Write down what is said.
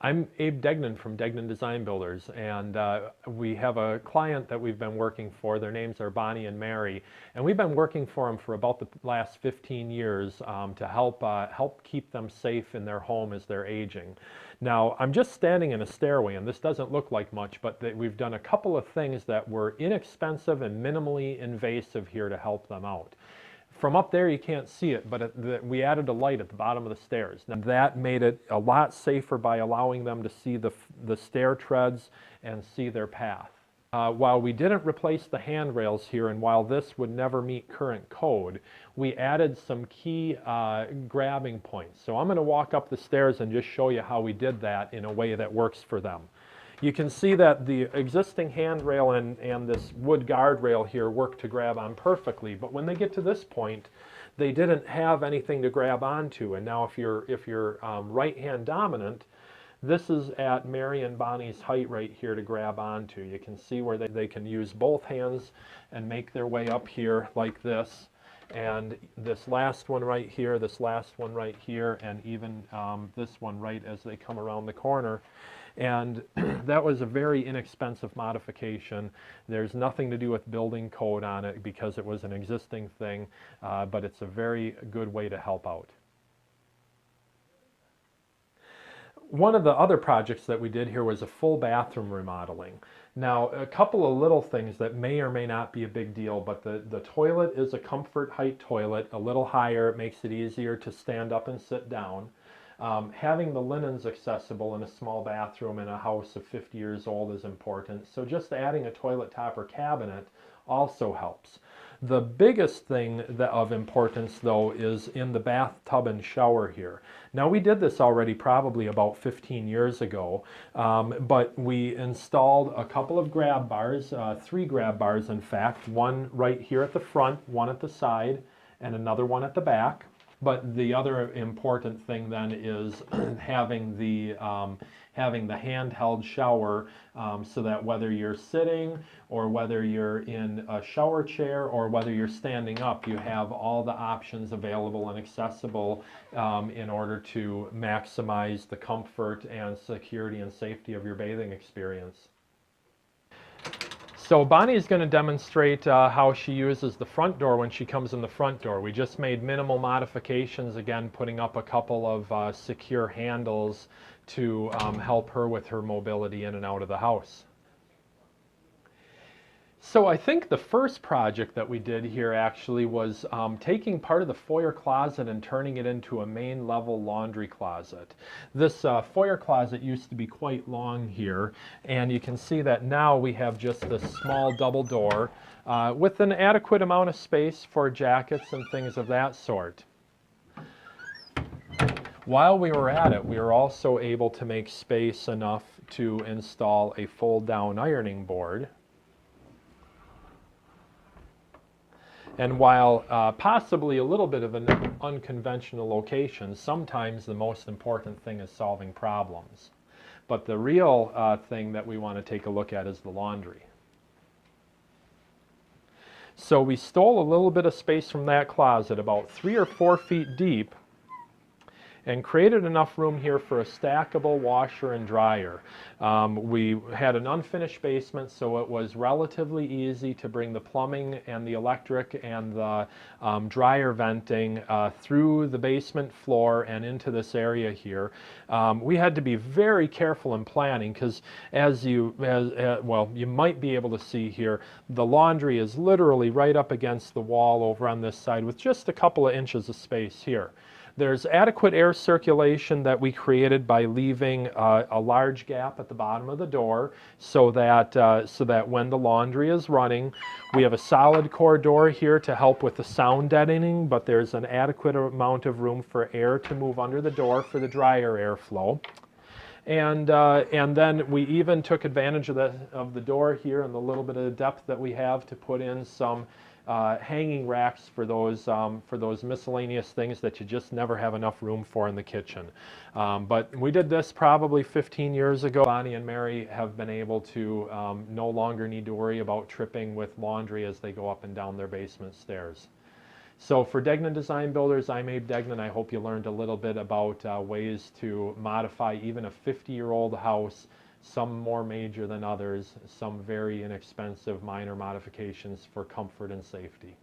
I'm Abe Degnan from Degnan Design Builders, and we have a client that we've been working for. Their names are Bonnie and Mary, and we've been working for them for about the last 15 years to help keep them safe in their home as they're aging. Now, I'm just standing in a stairway, and this doesn't look like much, but we've done a couple of things that were inexpensive and minimally invasive here to help them out. From up there you can't see it, but we added a light at the bottom of the stairs. Now that made it a lot safer by allowing them to see the stair treads and see their path. While we didn't replace the handrails here, and while this would never meet current code, we added some key grabbing points. So I'm going to walk up the stairs and just show you how we did that in a way that works for them. You can see that the existing handrail and this wood guardrail here work to grab on perfectly, but when they get to this point, they didn't have anything to grab onto. And now if you're right-hand dominant, this is at Mary and Bonnie's height right here to grab onto. You can see where they can use both hands and make their way up here like this. And this last one right here, this last one right here, and even this one right as they come around the corner. And that was a very inexpensive modification. There's nothing to do with building code on it because it was an existing thing, but it's a very good way to help out. One of the other projects that we did here was a full bathroom remodeling. Now, a couple of little things that may or may not be a big deal, but the toilet is a comfort height toilet, a little higher. It makes it easier to stand up and sit down. Having the linens accessible in a small bathroom in a house of 50 years old is important. So just adding a toilet topper cabinet also helps. The biggest thing of importance, though, is in the bathtub and shower here. Now, we did this already probably about 15 years ago, but we installed a couple of grab bars, 3 grab bars in fact, one right here at the front, one at the side, and another one at the back. But the other important thing then is having the handheld shower so that whether you're sitting or whether you're in a shower chair or whether you're standing up, you have all the options available and accessible in order to maximize the comfort and security and safety of your bathing experience. So Bonnie is going to demonstrate how she uses the front door when she comes in the front door. We just made minimal modifications, again putting up a couple of secure handles to help her with her mobility in and out of the house. So I think the first project that we did here actually was taking part of the foyer closet and turning it into a main level laundry closet. This foyer closet used to be quite long here, and you can see that now we have just this small double door with an adequate amount of space for jackets and things of that sort. While we were at it, we were also able to make space enough to install a fold-down ironing board. And while possibly a little bit of an unconventional location, sometimes the most important thing is solving problems. But the real thing that we want to take a look at is the laundry. So we stole a little bit of space from that closet, about 3 or 4 feet deep, and created enough room here for a stackable washer and dryer. We had an unfinished basement, so it was relatively easy to bring the plumbing and the electric and the dryer venting through the basement floor and into this area here. We had to be very careful in planning because well, you might be able to see here, the laundry is literally right up against the wall over on this side with just a couple of inches of space here. There's adequate air circulation that we created by leaving a large gap at the bottom of the door so that when the laundry is running, we have a solid core door here to help with the sound deadening, but there's an adequate amount of room for air to move under the door for the dryer airflow. And then we even took advantage of the door here and the little bit of depth that we have to put in some hanging racks for those miscellaneous things that you just never have enough room for in the kitchen. But we did this probably 15 years ago. Bonnie and Mary have been able to no longer need to worry about tripping with laundry as they go up and down their basement stairs. So for Degnan Design Builders, I'm Abe Degnan. I hope you learned a little bit about ways to modify even a 50-year-old house, some more major than others, some very inexpensive minor modifications for comfort and safety.